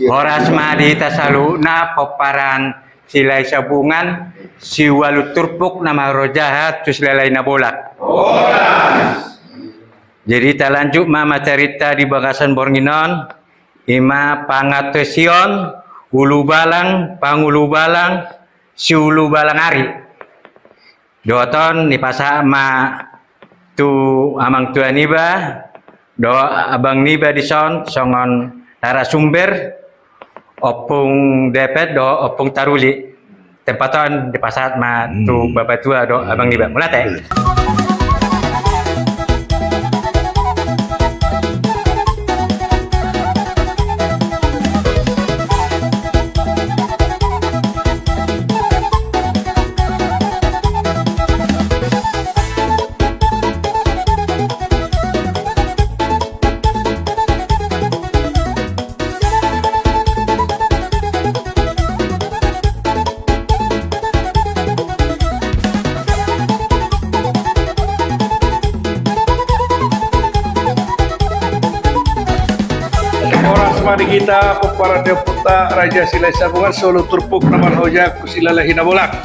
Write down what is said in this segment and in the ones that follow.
Horas madi tasaluna peparan silai sabungan siwalu turpuk nama rojahat tus lalai na bolak. Jadi kita lanjut mama cerita di Bagasan Bornginon ima pangatusion ulu balang pangulu balang si ulu balang ari doton di pasar ma tu amang tua niba do abang niba di songon narasumber opung depet do opung taruli tempatan di pasar ma tu bapak tua do abang niba mulate. Mari kita para deputa Raja Silai Sabungan Solo Turpuk Naman Hojak Kusilalahi Nabolak.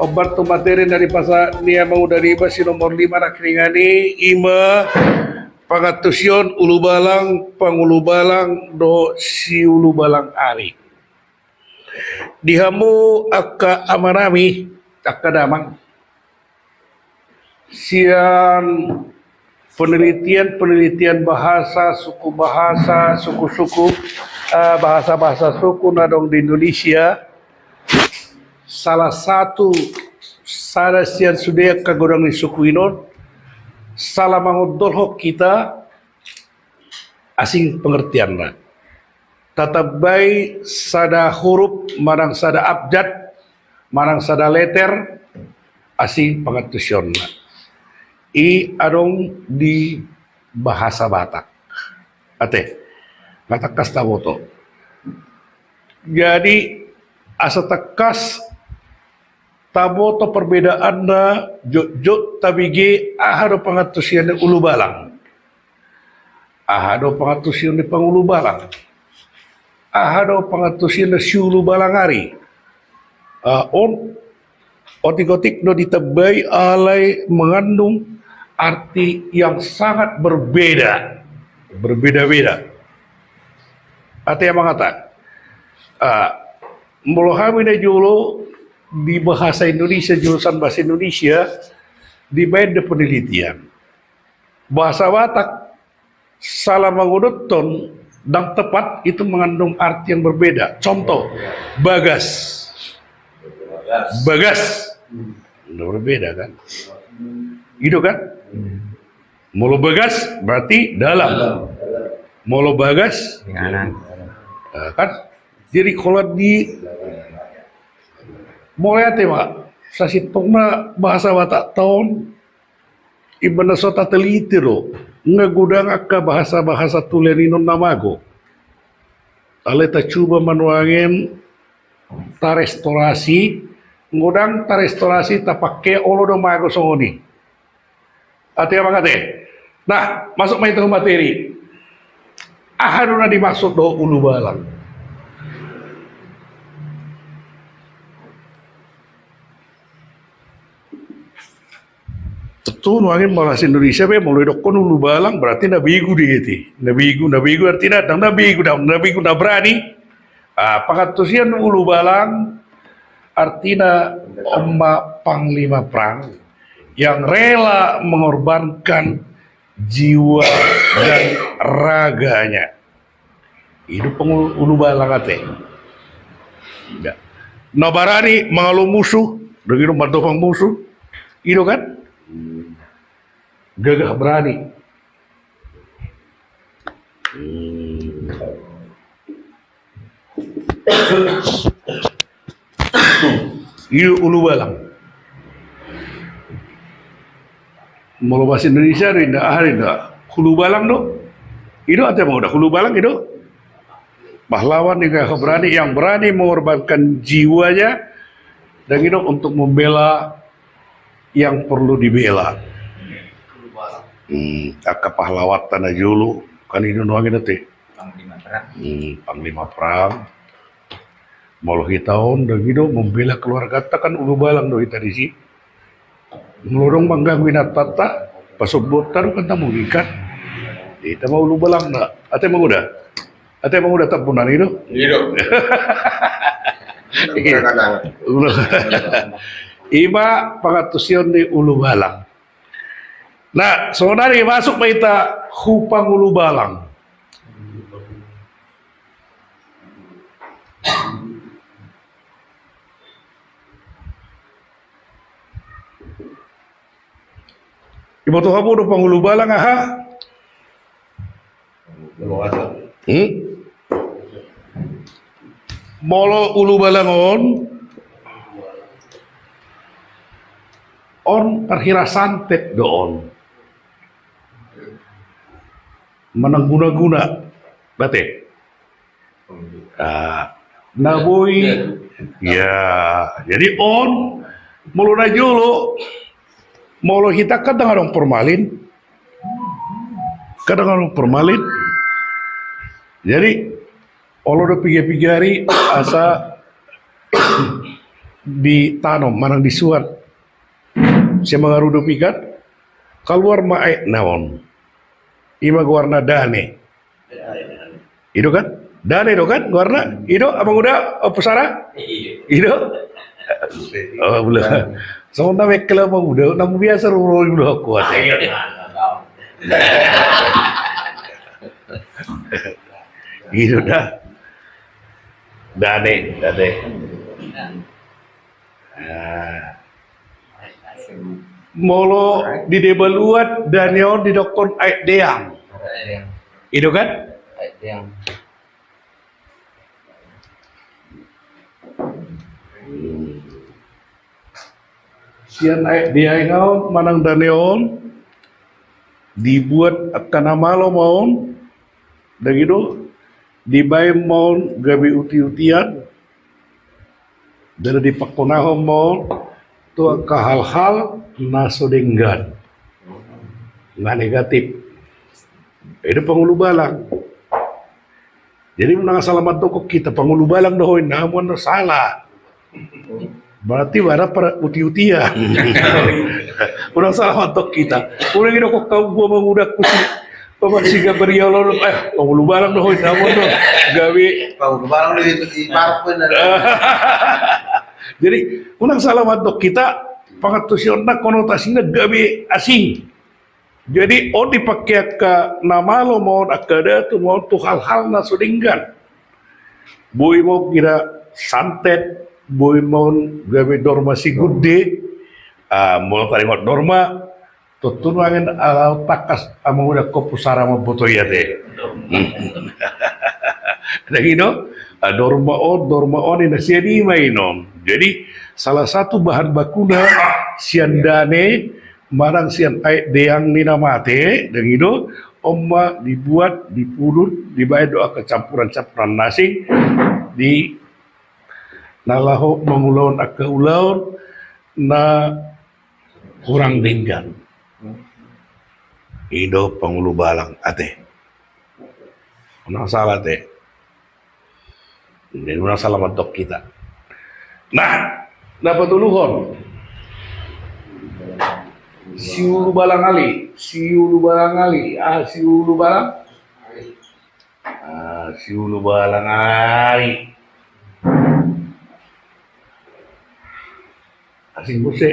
Obat tu materi dari pasar Nia Mau dari Basi nomor 5 Nakringani Ima Pangatusion Ulu Balang Pangulu Balang Do Si Ulu Balang Ari. Dihamu Akka Amanami Akka Damang Sian penelitian bahasa, suku-suku, bahasa-bahasa suku nadong di Indonesia. Salah satu sarasian sudah kagorang di suku inon, salah mangodolhok kita asing pengertianna. Tatabai sada huruf, marang sada abjad, marang sada letter, asing pengatusionna. I adong di bahasa Batak. Ate, Batak kas taboto. Jadi asa tekas taboto perbedaan na jok tabigi ahado pangatusian di ulu balang. Ahado pangatusian di pangulu balang. Ahado pangatusian di siulu balangari. Otik-otik no ditebay alay mengandung arti yang sangat berbeda-beda. Arti yang mengatakan, mulohami na julu di bahasa Indonesia, jurusan bahasa Indonesia, di beda penelitian. Bahasa Batak, salah mengudutton, dan tepat itu mengandung arti yang berbeda. Contoh, bagas. Bagas. Berbeda kan? Itu kan? Molo bagas berarti dalam. Molo bagas kan? Jadi kalau di mulai tema sasitongna bahasa Batak tahun ibana sota teliti lo ngagudang akka bahasa-bahasa tulerinon namago. Aleta coba manuangin ta restorasi ngudang ta restorasi ta pakai olo do mago songoni. Ate apa kate? Nah, masuk main ke materi. Ahaduna dimaksud do ulu balang. Tentu nuangin bahasa Indonesia be mulai dokon ulu balang berarti nabigu dieti. Nabigu artinya dang nabigu na berani. Pangatusian ulu balang artinya emak panglima perang yang rela mengorbankan jiwa dan raganya. Itu pengulu balang ate. Ya. Nabarani mengalu musuh, dengan bantuan musuh, itu kan? Gagah berani. Itu ulu balang. Mau bahasa Indonesia rinda hulu balang do. Itu apa mau dah hulu balang itu? Pahlawan yang berani mengorbankan jiwanya dan itu untuk membela yang perlu dibela. Akka pahlawat tanah julu kan itu nuangin nanti. Panglima perang. Malah tahun dah gitu membela keluarga tak kan ulu balang doh tadi sih. Melorong mengganggu tata pasobotan kan tamu ikat. Kita mau ulu balang nak. Ate mau udah. Ate mau udah tapunan itu. Hidup. Iba pangatusion di ulu balang. Nah, saudari masuk kita hupang ulu balang. Ibu tuh kamu udah pangulu balang aha? Molo ulu balangon on terhira santet doon. Manang guna-guna. Bate? Naboy. Ya, jadi on mulu na julo. Molo kita kadang orang formalin. Kadang orang formalin. Jadi olo udah pigi-pigari asa ditanam, manang disuat. Siya mga rudo pikat, keluar mae naon. Ima warna dane. Itu kan? Dane itu kan? Warna? Itu abang udah pesara? Itu? Oh, belum. Soalnya mekela abang udah, namun biasa rurul udah kuat. Gitu dah. Dane. Molo di debaluat Daniel di dokon ait deang. Itu kan? Sian ait deang ngaon manang Daniel dibuat akan amalo maun dan gitu dibayar maun gabi uti-utian dan dipakunahon maun tuh ke hal-hal nasodenggan nggak negatif itu pangulu balang jadi menang salamat toko kita pangulu balang dohoy namun salah berarti wala para uti-utian menang salamat toko kita ulang itu kok kau gua mengudak kusi pemasiga beriolo pangulu balang dohoy namun do gawe Pangulu balang di parpun. Jadi unang salamat dok kita pangatusyon na konotasinya gabi asing. Jadi dipakai ke nama lo mau akada tu mau tu hal-hal na sudinggan. Boy mau kira santet, boy mau gabi dorma si gede, mau paling dorma tutunangan alau takas amo udah kopusara mo boto ya deh. Lagi no, dorma on ini nasi ini mainon. Jadi salah satu bahan bakuna sian dane marang sian ait deang nina mate dan itu omma dibuat dipulur dibayar doa kecampuran-campuran nasi di nalaho mengulaun aka ulaun na kurang denggan. Ido pangulu balang ate. Unang salah te. Ini unang salamat dok kita. Nah, dapat tuluhon. Siulu balang ali. Siulu balang. Asing buse.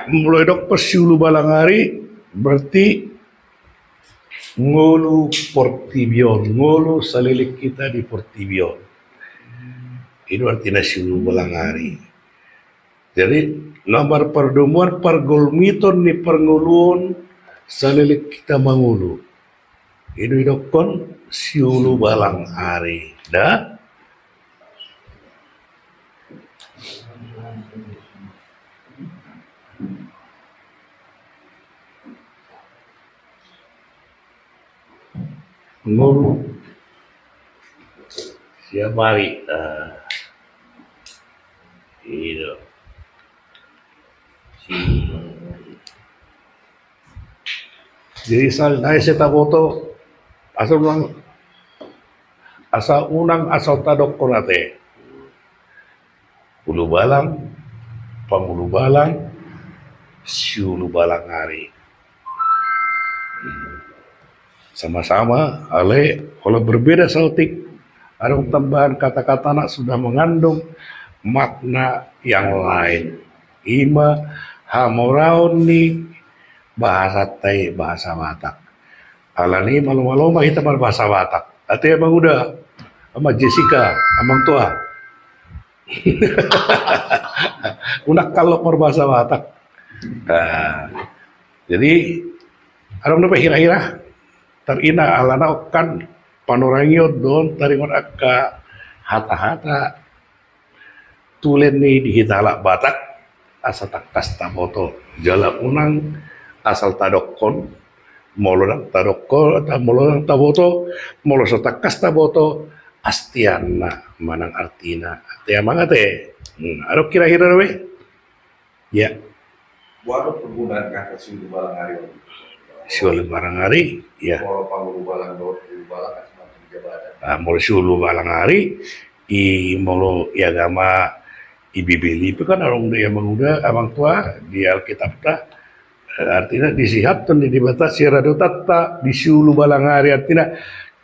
Mulai dok pas siulu balang ali berarti ngolu Portibion, ngolu salilik kita di Portibion. Itu artinya siulu balangari. Jadi nomor pertemuan pergolmiton ni pernguluan salilik kita mangulu. Itu idokon siulu balangari. Dah. Ngulu siap mari. Itu. Jadi saya tahu foto asal ulang Asa unang asal tadok ko nate. Ulu balang, pangulu balang, siulu balang hari. Sama-sama, ale, kalau berbeda sautik, ada tambahan kata-kata nak sudah mengandung makna yang lain. Ima hamoraon ni bahasa Tai, bahasa Batak. Alani malu-malu mah kita bahasa Batak. Ate emang udah sama Jessica, amang tua. Unak kalau berbahasa Batak. Nah, jadi arong na hira-hira tarina alana kan panorangiot don taringon akka hata-hata tulen ni dihitala Batak asa takas taboto jala unang asal tadokon molodang tadokon atau molodang taboto molo sa takas taboto astiana manang artina ate amang ate arok kira-kira we ya Waduh penggunaan kata sulu balang hari. siul barang hari ya Kalau pangulu balang sulu balang kan semacam jabatan. molo siulu balang hari i molo agama ibibili itu kan orang dia menguda abang tua di Alkitab ta artinya disihatun di dibatasi rado tatta di siulu balang hari artinya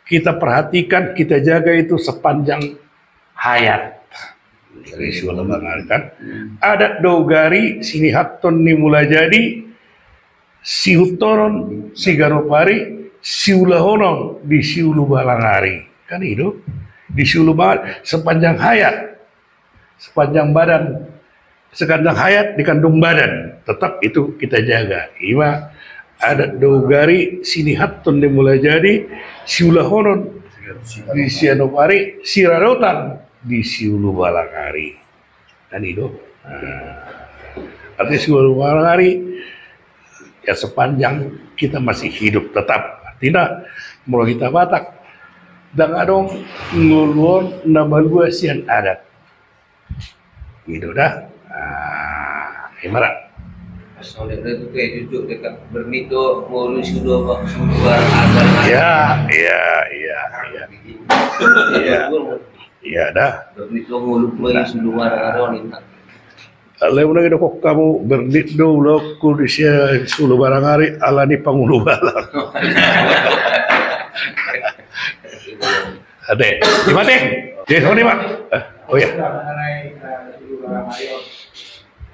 kita perhatikan kita jaga itu sepanjang hayat dari siulu balang hari kan adat dogari sini hatton ni mulai jadi si hutoron si garopari si ulahonon di siulu balang hari kan itu di siulu balang sepanjang hayat sepanjang badan sepanjang hayat dikandung badan tetap itu kita jaga ima adat dogari sini hatton dimulai jadi siulahonon di sianopari sirarotan di siulu balang hari kan itu artinya siulu balang hari ya sepanjang kita masih hidup tetap tidak mulai kita Batak dan adong ngulun nama gua sian adat gitu dah gimana Soalnya itu kayak jujur dekat bermito ngurus sudah pak sudah ada ya ya dah bermito ngurus mulai sudah ada wanita. Kalau udah kok kamu berdit dulu ku di sulu barang hari ala ni pangulu balang ade gimana teh sorry pak oh ya mengenai suhu barang air,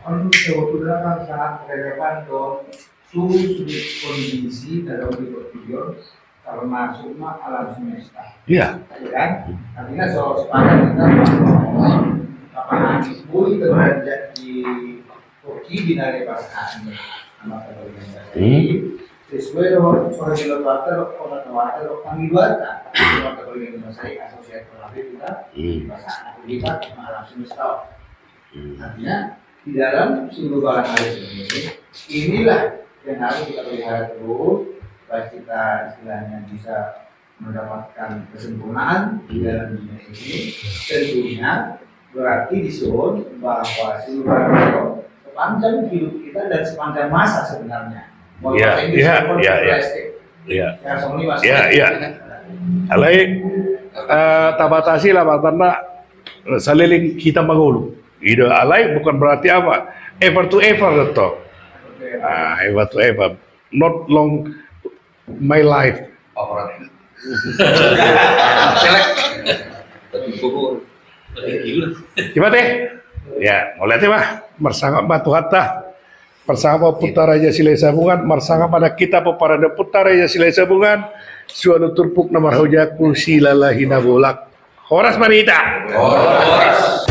orang sebetulnya kan sangat relevan dong suhu sudut kondisi dalam video termasuk alam semesta. iya Ya kan? Artinya soal sepakat kita bahwa lapangan bui terjadi di Turki binari pasangan sama terorganisasi sesuai dengan original water kami buat water organisasi asosiasi terlebih kita pasangan terlibat alam semesta. Artinya di dalam sumber balang air ini inilah yang harus kita pelihara terus supaya kita istilahnya bisa mendapatkan kesempurnaan di dalam dunia ini. Tentunya berarti disuruh bahwa seluruh barang sepanjang hidup kita dan sepanjang masa sebenarnya. Iya. Alai tabatasi lah matana saliling kita mangulu. Ide alai bukan berarti apa? Ever to ever itu. Ever to ever. Not long my life. Gimana teh? Ya, mau lihat ya, Marsanga batu hatta. Bersama Putra Raja Silai Sabungan, marsanga pada kita peparada Putra Raja Silai Sabungan, suatu turpuk nomor hojaku silalahi nabolak. Horas manita. Horas.